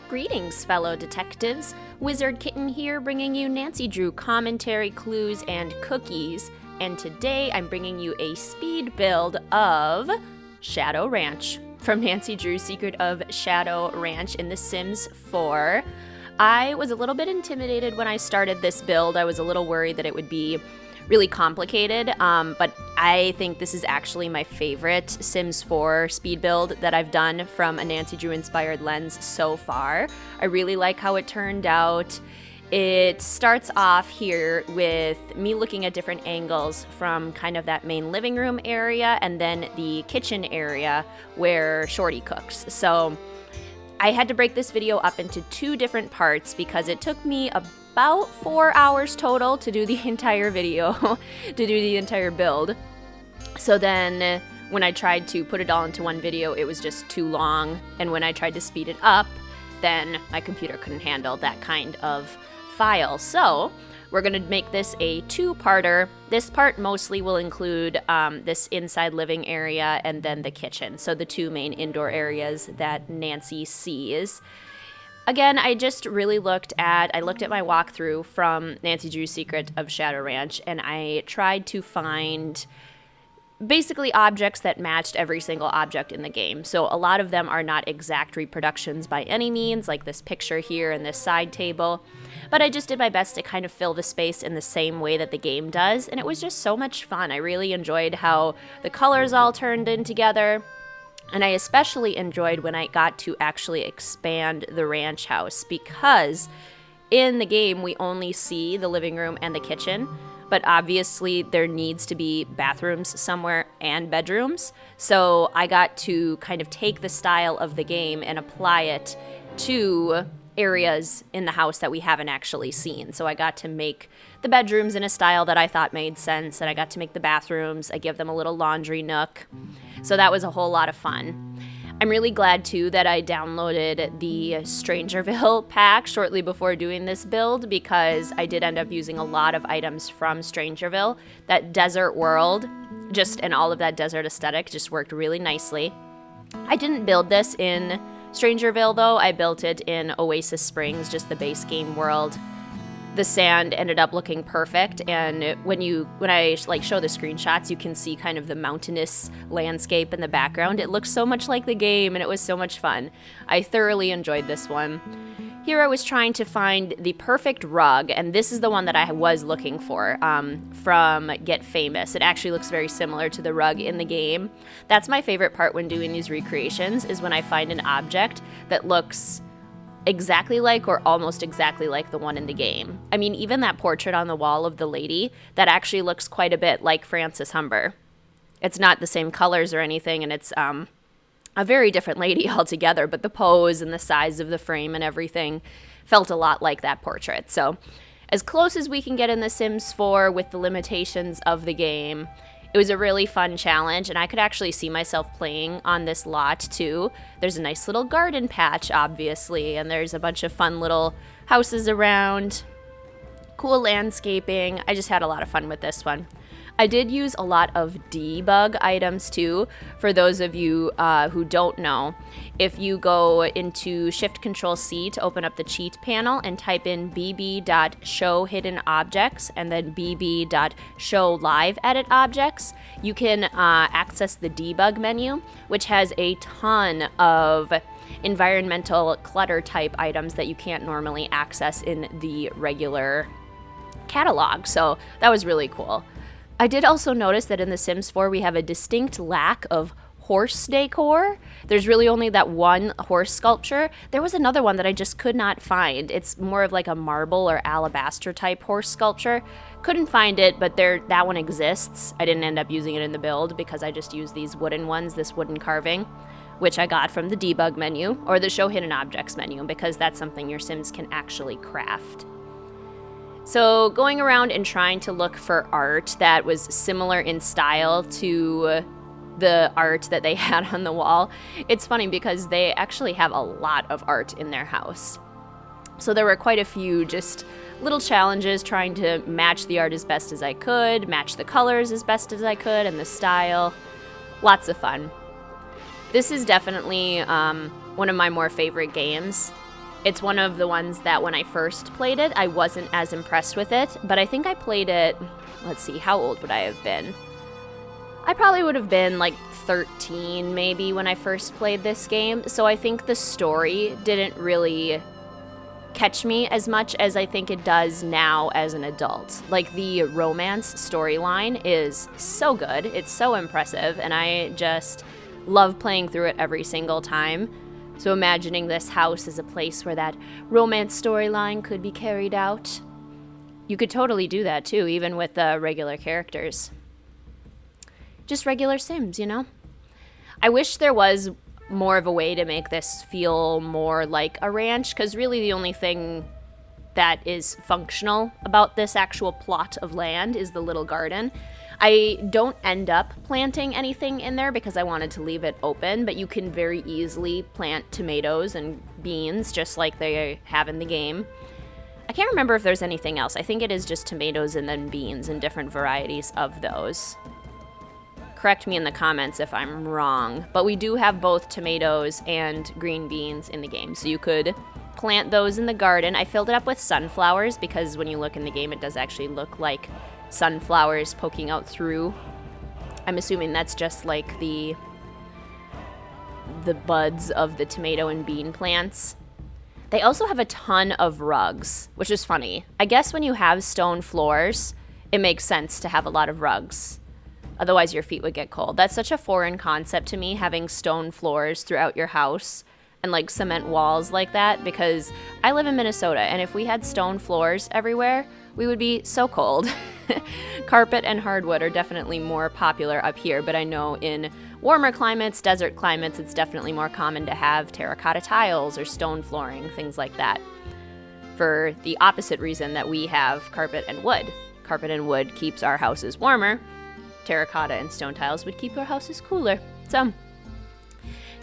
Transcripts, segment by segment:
Greetings, fellow detectives. WizardKitten here, bringing you Nancy Drew commentary, clues, and cookies. And today I'm bringing you a speed build of Shadow Ranch from Nancy Drew's Secret of Shadow Ranch in The Sims 4. I was a little bit intimidated when I started this build. I was a little worried that it would be really complicated, but I think this is actually my favorite Sims 4 speed build that I've done from a Nancy Drew inspired lens so far. I really like how it turned out. It starts off here with me looking at different angles from kind of that main living room area and then the kitchen area where Shorty cooks. So I had to break this video up into two different parts because it took me about 4 hours total to do the entire video, to do the entire build. So then when I tried to put it all into one video, it was just too long. And when I tried to speed it up, then my computer couldn't handle that kind of file. So we're going to make this a two-parter. This part mostly will include this inside living area and then the kitchen. So the two main indoor areas that Nancy sees. Again, I just really looked at my walkthrough from Nancy Drew's Secret of Shadow Ranch, and I tried to find basically objects that matched every single object in the game. So a lot of them are not exact reproductions by any means, like this picture here and this side table. But I just did my best to kind of fill the space in the same way that the game does, and it was just so much fun. I really enjoyed how the colors all turned in together. And I especially enjoyed when I got to actually expand the ranch house, because in the game we only see the living room and the kitchen, but obviously there needs to be bathrooms somewhere and bedrooms. So I got to kind of take the style of the game and apply it to areas in the house that we haven't actually seen. So I got to make the bedrooms in a style that I thought made sense, and I got to make the bathrooms. I give them a little laundry nook. So that was a whole lot of fun. I'm really glad too that I downloaded the Strangerville pack shortly before doing this build, because I did end up using a lot of items from Strangerville. That desert world, and all of that desert aesthetic just worked really nicely. I didn't build this in Strangerville though. I built it in Oasis Springs, just the base game world. The sand ended up looking perfect, and when I show the screenshots, you can see kind of the mountainous landscape in the background. It looks so much like the game, and it was so much fun. I thoroughly enjoyed this one. Here I was trying to find the perfect rug, and this is the one that I was looking for from Get Famous. It actually looks very similar to the rug in the game. That's my favorite part when doing these recreations, is when I find an object that looks exactly like or almost exactly like the one in the game. I mean, even that portrait on the wall of the lady, that actually looks quite a bit like Frances Humber. It's not the same colors or anything, and it's a very different lady altogether, but the pose and the size of the frame and everything felt a lot like that portrait. So as close as we can get in The Sims 4 with the limitations of the game. It was a really fun challenge, and I could actually see myself playing on this lot too. There's a nice little garden patch, obviously, and there's a bunch of fun little houses around. Cool landscaping. I just had a lot of fun with this one. I did use a lot of debug items too. For those of you who don't know, if you go into Shift-Control-C to open up the cheat panel and type in bb.show-hidden-objects and then bb.show-live-edit-objects, you can access the debug menu, which has a ton of environmental clutter type items that you can't normally access in the regular catalog. So that was really cool. I did also notice that in The Sims 4 we have a distinct lack of horse decor. There's really only that one horse sculpture. There was another one that I just could not find. It's more of like a marble or alabaster type horse sculpture. Couldn't find it, but that one exists. I didn't end up using it in the build because I just used these wooden ones, this wooden carving, which I got from the debug menu or the show hidden objects menu, because that's something your Sims can actually craft. So going around and trying to look for art that was similar in style to the art that they had on the wall. It's funny because they actually have a lot of art in their house. So there were quite a few just little challenges trying to match the art as best as I could, match the colors as best as I could, and the style. Lots of fun. This is definitely one of my more favorite games It's one of the ones that when I first played it, I wasn't as impressed with it, but I think I played it, let's see, how old would I have been? I probably would have been like 13 maybe when I first played this game, so I think the story didn't really catch me as much as I think it does now as an adult. Like, the romance storyline is so good, it's so impressive, and I just love playing through it every single time. So imagining this house as a place where that romance storyline could be carried out, you could totally do that too, even with regular characters. Just regular Sims, you know? I wish there was more of a way to make this feel more like a ranch, because really the only thing that is functional about this actual plot of land is the little garden. I don't end up planting anything in there because I wanted to leave it open, but you can very easily plant tomatoes and beans just like they have in the game. I can't remember if there's anything else. I think it is just tomatoes and then beans and different varieties of those. Correct me in the comments if I'm wrong, but we do have both tomatoes and green beans in the game, so you could plant those in the garden. I filled it up with sunflowers because when you look in the game, it does actually look like sunflowers poking out through. I'm assuming that's just like the buds of the tomato and bean plants. They also have a ton of rugs, which is funny. I guess when you have stone floors, it makes sense to have a lot of rugs. Otherwise, your feet would get cold. That's such a foreign concept to me, having stone floors throughout your house and like cement walls like that, because I live in Minnesota, and if we had stone floors everywhere, we would be so cold. Carpet and hardwood are definitely more popular up here, but I know in warmer climates, desert climates, it's definitely more common to have terracotta tiles or stone flooring, things like that, for the opposite reason that we have carpet and wood. Carpet and wood keeps our houses warmer. Terracotta and stone tiles would keep our houses cooler. So,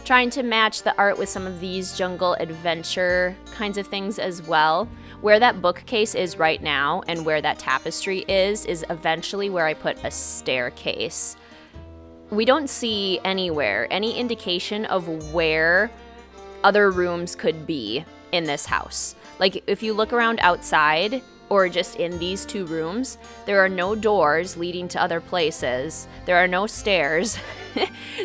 trying to match the art with some of these jungle adventure kinds of things as well. Where that bookcase is right now and where that tapestry is eventually where I put a staircase. We don't see anywhere any indication of where other rooms could be in this house. Like, if you look around outside or just in these two rooms, there are no doors leading to other places. There are no stairs.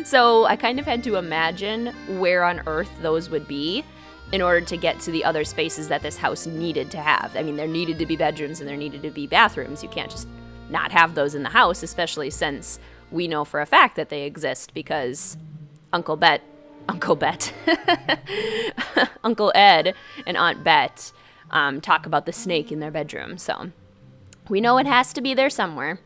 So I kind of had to imagine where on earth those would be in order to get to the other spaces that this house needed to have. I mean, there needed to be bedrooms and there needed to be bathrooms. You can't just not have those in the house, especially since we know for a fact that they exist because Uncle Ed and Aunt Bet talk about the snake in their bedroom. So we know it has to be there somewhere.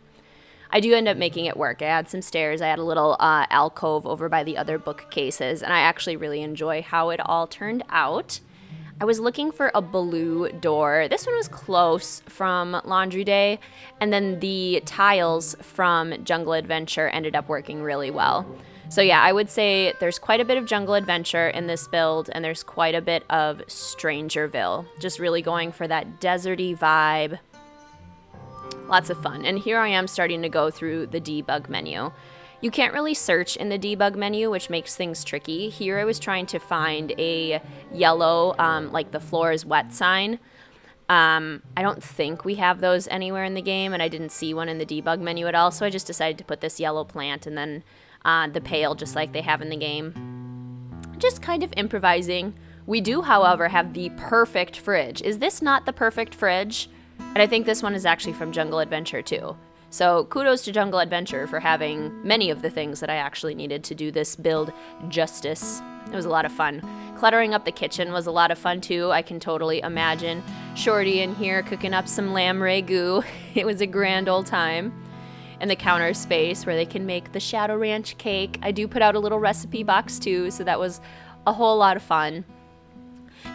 I do end up making it work. I add some stairs. I add a little alcove over by the other bookcases, and I actually really enjoy how it all turned out. I was looking for a blue door. This one was close from Laundry Day, and then the tiles from Jungle Adventure ended up working really well. So yeah, I would say there's quite a bit of Jungle Adventure in this build, and there's quite a bit of Strangerville. Just really going for that deserty vibe. Lots of fun. And here I am starting to go through the debug menu. You can't really search in the debug menu, which makes things tricky. Here I was trying to find a yellow, like the floor is wet sign. I don't think we have those anywhere in the game, and I didn't see one in the debug menu at all, so I just decided to put this yellow plant and then the pail just like they have in the game. Just kind of improvising. We do, however, have the perfect fridge. Is this not the perfect fridge? And I think this one is actually from Jungle Adventure too. So kudos to Jungle Adventure for having many of the things that I actually needed to do this build justice. It was a lot of fun. Cluttering up the kitchen was a lot of fun too. I can totally imagine Shorty in here cooking up some lamb ragu. It was a grand old time. And the counter space where they can make the Shadow Ranch cake. I do put out a little recipe box too, so that was a whole lot of fun.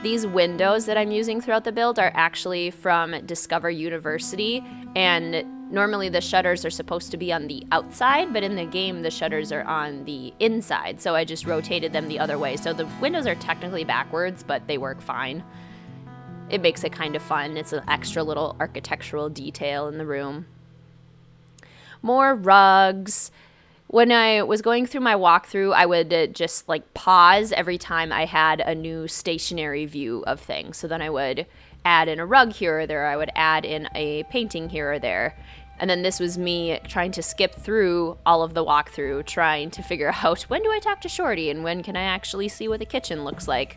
These windows that I'm using throughout the build are actually from Discover University, and normally the shutters are supposed to be on the outside, but in the game the shutters are on the inside, so I just rotated them the other way. So the windows are technically backwards, but they work fine. It makes it kind of fun. It's an extra little architectural detail in the room. More rugs. When I was going through my walkthrough, I would just like pause every time I had a new stationary view of things. So then I would add in a rug here or there. I would add in a painting here or there. And then this was me trying to skip through all of the walkthrough, trying to figure out when do I talk to Shorty and when can I actually see what the kitchen looks like.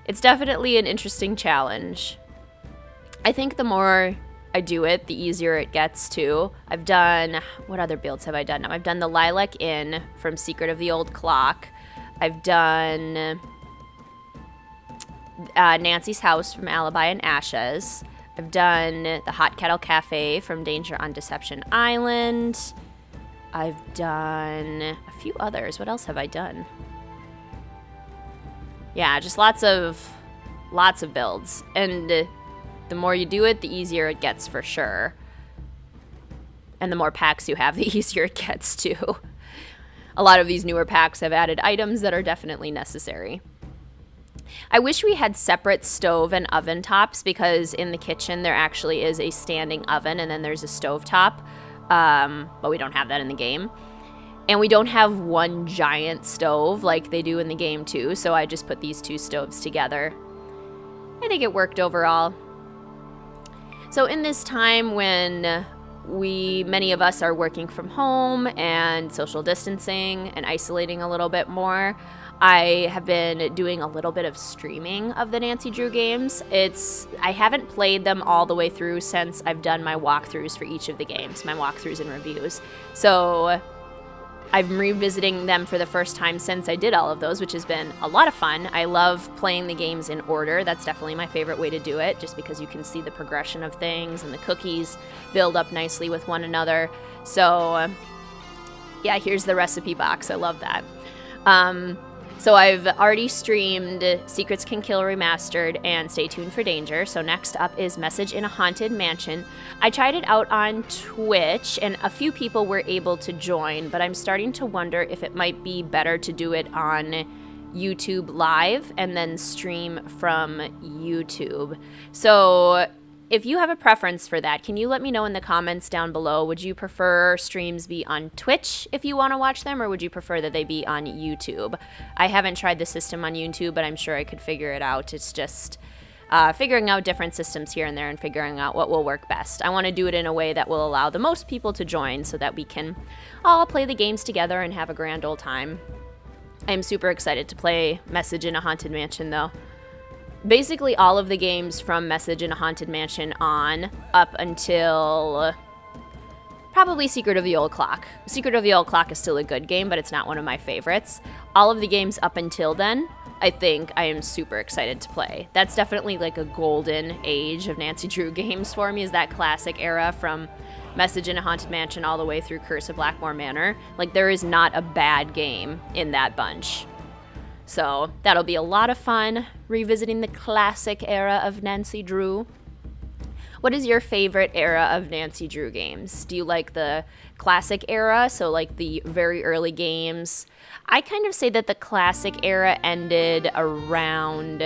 It's definitely an interesting challenge. I think the more I do it, the easier it gets too. I've done, what other builds have I done now? I've done the Lilac Inn from Secret of the Old Clock. I've done Nancy's House from Alibi and Ashes. I've done the Hot Kettle Cafe from Danger on Deception Island. I've done a few others. What else have I done? Yeah, just lots of builds. And the more you do it, the easier it gets for sure. And the more packs you have, the easier it gets too. A lot of these newer packs have added items that are definitely necessary. I wish we had separate stove and oven tops because in the kitchen there actually is a standing oven and then there's a stove top, but we don't have that in the game. And we don't have one giant stove like they do in the game too, so I just put these two stoves together. I think it worked overall. So in this time when many of us are working from home and social distancing and isolating a little bit more, I have been doing a little bit of streaming of the Nancy Drew games. I haven't played them all the way through since I've done my walkthroughs for each of the games, my walkthroughs and reviews. So I'm revisiting them for the first time since I did all of those, which has been a lot of fun. I love playing the games in order. That's definitely my favorite way to do it, just because you can see the progression of things and the cookies build up nicely with one another. So yeah, here's the recipe box. I love that. So I've already streamed Secrets Can Kill Remastered and Stay Tuned for Danger. So next up is Message in a Haunted Mansion. I tried it out on Twitch and a few people were able to join, but I'm starting to wonder if it might be better to do it on YouTube Live and then stream from YouTube. So if you have a preference for that, can you let me know in the comments down below? Would you prefer streams be on Twitch if you want to watch them, or would you prefer that they be on YouTube? I haven't tried the system on YouTube, but I'm sure I could figure it out. It's just figuring out different systems here and there and figuring out what will work best. I want to do it in a way that will allow the most people to join so that we can all play the games together and have a grand old time. I'm super excited to play Message in a Haunted Mansion, though. Basically all of the games from Message in a Haunted Mansion on up until probably Secret of the Old Clock. Secret of the Old Clock is still a good game, but it's not one of my favorites. All of the games up until then, I think I am super excited to play. That's definitely like a golden age of Nancy Drew games for me, is that classic era from Message in a Haunted Mansion all the way through Curse of Blackmore Manor. Like, there is not a bad game in that bunch. So that'll be a lot of fun, revisiting the classic era of Nancy Drew. What is your favorite era of Nancy Drew games? Do you like the classic era, so like the very early games? I kind of say that the classic era ended around,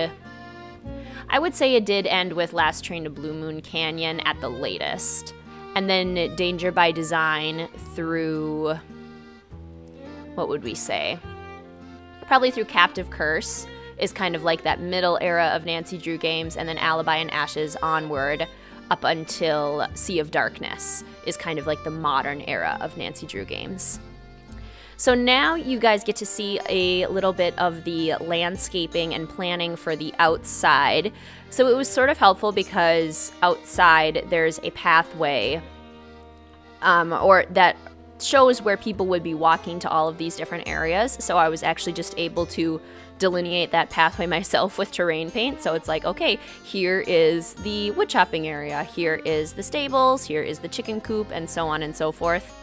I would say it did end with Last Train to Blue Moon Canyon at the latest. And then Danger by Design through, what would we say? Probably through Captive Curse is kind of like that middle era of Nancy Drew games, and then Alibi and Ashes onward up until Sea of Darkness is kind of like the modern era of Nancy Drew games. So now you guys get to see a little bit of the landscaping and planning for the outside. So it was sort of helpful because outside there's a pathway or that shows where people would be walking to all of these different areas. So I was actually just able to delineate that pathway myself with terrain paint. So it's like, okay, here is the wood chopping area, here is the stables, here is the chicken coop, and so on and so forth.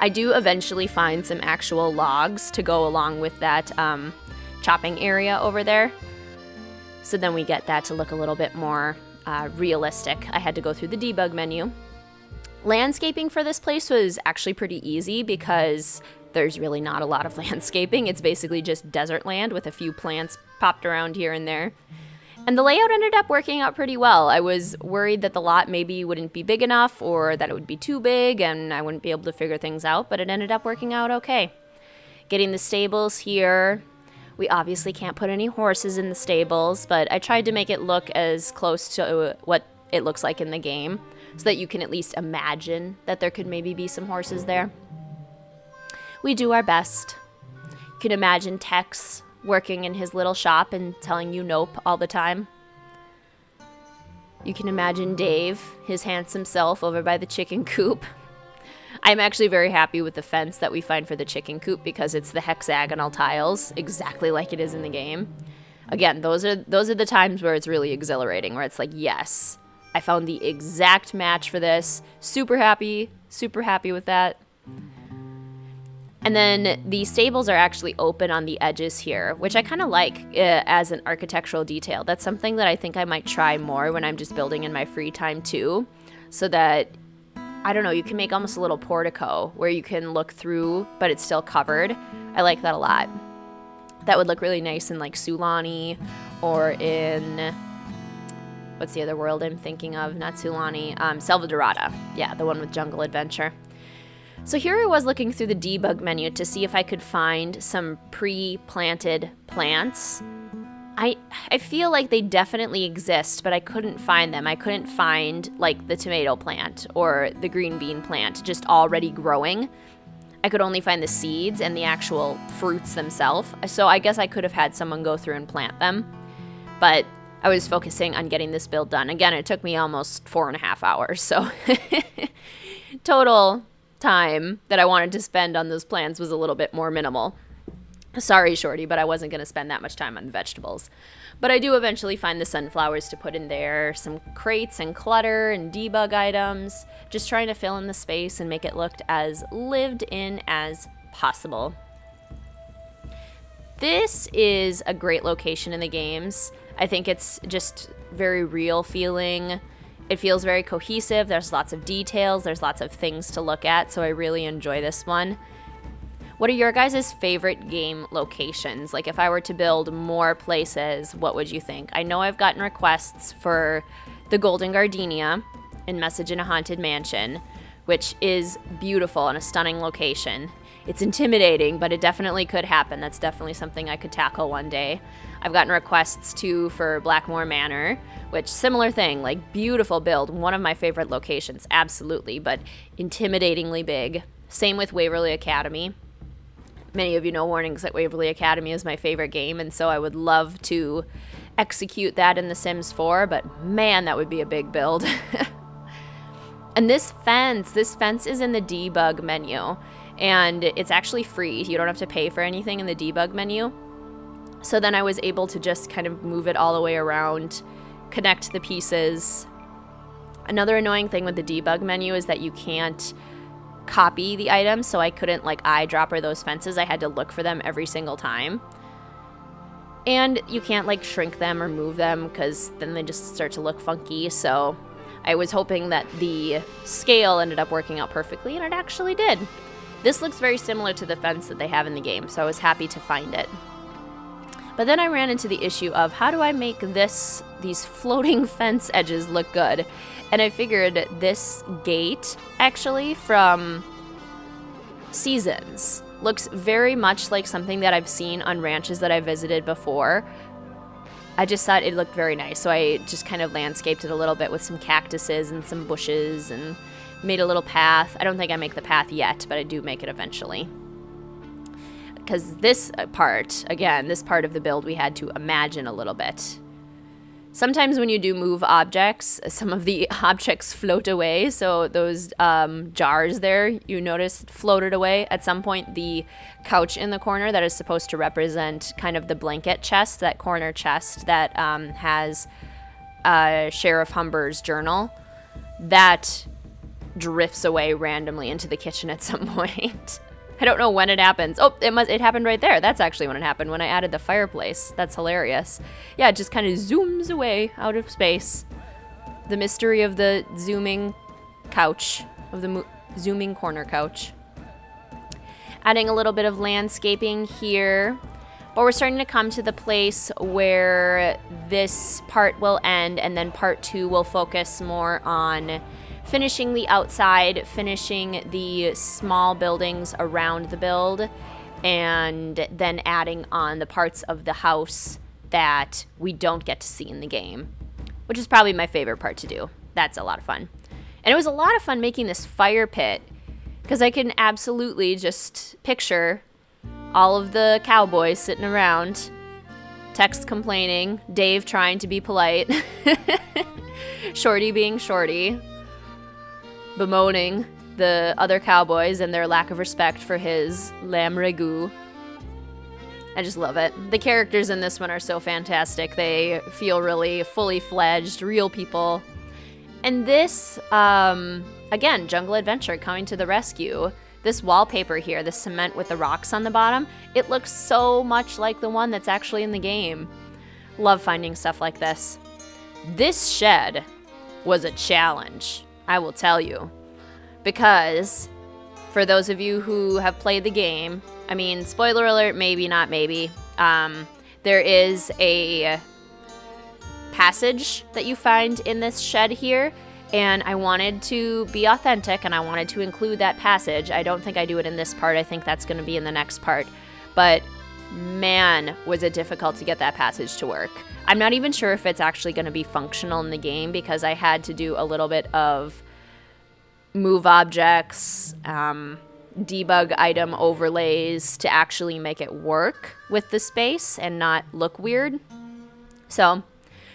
I do eventually find some actual logs to go along with that chopping area over there. So then we get that to look a little bit more realistic. I had to go through the debug menu. Landscaping for this place was actually pretty easy because there's really not a lot of landscaping. It's basically just desert land with a few plants popped around here and there. And And the layout ended up working out pretty well. I was worried that the lot maybe wouldn't be big enough or that it would be too big and I wouldn't be able to figure things out, but it ended up working out okay. Getting the stables here. We obviously can't put any horses in the stables, but I tried to make it look as close to what it looks like in the game so that you can at least imagine that there could maybe be some horses there. We do our best. You can imagine Tex working in his little shop and telling you nope all the time. You can imagine Dave, his handsome self, over by the chicken coop. I'm actually very happy with the fence that we find for the chicken coop because it's the hexagonal tiles, exactly like it is in the game. Again, those are the times where it's really exhilarating, where it's like, yes, I found the exact match for this. Super happy with that. And then the stables are actually open on the edges here, which I kind of like as an architectural detail. That's something that I think I might try more when I'm just building in my free time too, so that, I don't know, you can make almost a little portico where you can look through, but it's still covered. I like that a lot. That would look really nice in like Sulani or in, what's the other world I'm thinking of? Not Sulani, Selvadorada. Yeah, the one with Jungle Adventure. So here I was looking through the debug menu to see if I could find some pre-planted plants. I feel like they definitely exist, but I couldn't find them. I couldn't find like the tomato plant or the green bean plant just already growing. I could only find the seeds and the actual fruits themselves. So I guess I could have had someone go through and plant them. But I was focusing on getting this build done. Again, it took me almost 4.5 hours. So total time that I wanted to spend on those plants was a little bit more minimal. Sorry, Shorty, but I wasn't going to spend that much time on the vegetables. But I do eventually find the sunflowers to put in there, some crates and clutter and debug items, just trying to fill in the space and make it look as lived in as possible. This is a great location in the games. I think it's just very real feeling. It feels very cohesive. There's lots of details. There's lots of things to look at, so I really enjoy this one. What are your guys' favorite game locations? Like if I were to build more places, what would you think? I know I've gotten requests for the Golden Gardenia in Message in a Haunted Mansion, which is beautiful and a stunning location. It's intimidating, but it definitely could happen. That's definitely something I could tackle one day. I've gotten requests too for Blackmore Manor, which similar thing, like beautiful build, one of my favorite locations, absolutely, but intimidatingly big. Same with Waverly Academy. Many of you know Warnings that Waverly Academy is my favorite game, and so I would love to execute that in The Sims 4, but man, that would be a big build. And this fence is in the debug menu, and it's actually free. You don't have to pay for anything in the debug menu. So then I was able to just kind of move it all the way around, connect the pieces. Another annoying thing with the debug menu is that you can't copy the items, so I couldn't like eyedropper those fences. I had to look for them every single time. And you can't like shrink them or move them because then they just start to look funky. So I was hoping that the scale ended up working out perfectly, and it actually did. This looks very similar to the fence that they have in the game, so I was happy to find it. But then I ran into the issue of how do I make these floating fence edges look good? And I figured this gate, actually, from Seasons, looks very much like something that I've seen on ranches that I visited before. I just thought it looked very nice, so I just kind of landscaped it a little bit with some cactuses and some bushes and made a little path. I don't think I make the path yet, but I do make it eventually. Because this part of the build we had to imagine a little bit. Sometimes when you do move objects, some of the objects float away. So those jars there, you noticed, floated away. At some point, the couch in the corner that is supposed to represent kind of the blanket chest, that corner chest that has Sheriff Humber's journal, that drifts away randomly into the kitchen at some point. I don't know when it happens. Oh, it happened right there. That's actually when it happened, when I added the fireplace. That's hilarious. Yeah, it just kind of zooms away out of space. The mystery of the zooming couch, of the zooming corner couch. Adding a little bit of landscaping here. But we're starting to come to the place where this part will end, and then part 2 will focus more on finishing the outside, finishing the small buildings around the build, and then adding on the parts of the house that we don't get to see in the game, which is probably my favorite part to do. That's a lot of fun. And it was a lot of fun making this fire pit, because I can absolutely just picture all of the cowboys sitting around, Tex complaining, Dave trying to be polite, Shorty being Shorty, bemoaning the other cowboys and their lack of respect for his lamb ragout. I just love it. The characters in this one are so fantastic. They feel really fully fledged, real people. And this, again, Jungle Adventure coming to the rescue. This wallpaper here, the cement with the rocks on the bottom, it looks so much like the one that's actually in the game. Love finding stuff like this. This shed was a challenge, I will tell you. Because, for those of you who have played the game, I mean, spoiler alert, maybe, not maybe, there is a passage that you find in this shed here, and I wanted to be authentic, and I wanted to include that passage. I don't think I do it in this part. I think that's going to be in the next part. But man, was it difficult to get that passage to work. I'm not even sure if it's actually going to be functional in the game, because I had to do a little bit of move objects, debug item overlays to actually make it work with the space and not look weird. So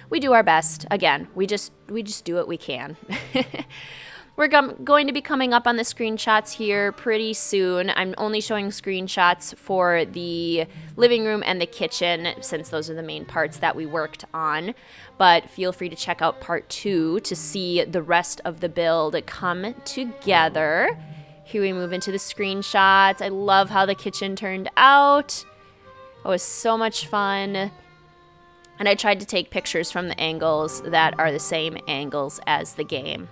we do our best. Again, we just do what we can. We're going to be coming up on the screenshots here pretty soon. I'm only showing screenshots for the living room and the kitchen, since those are the main parts that we worked on. But feel free to check out part 2 to see the rest of the build come together. Here we move into the screenshots. I love how the kitchen turned out. It was so much fun. And I tried to take pictures from the angles that are the same angles as the game.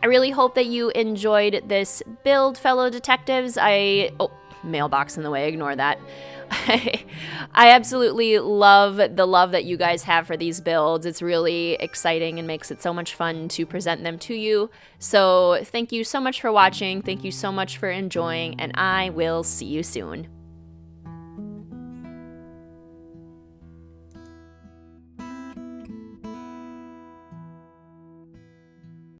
I really hope that you enjoyed this build, fellow detectives. Oh, mailbox in the way, ignore that. I absolutely love the love that you guys have for these builds. It's really exciting and makes it so much fun to present them to you. So thank you so much for watching. Thank you so much for enjoying, and I will see you soon.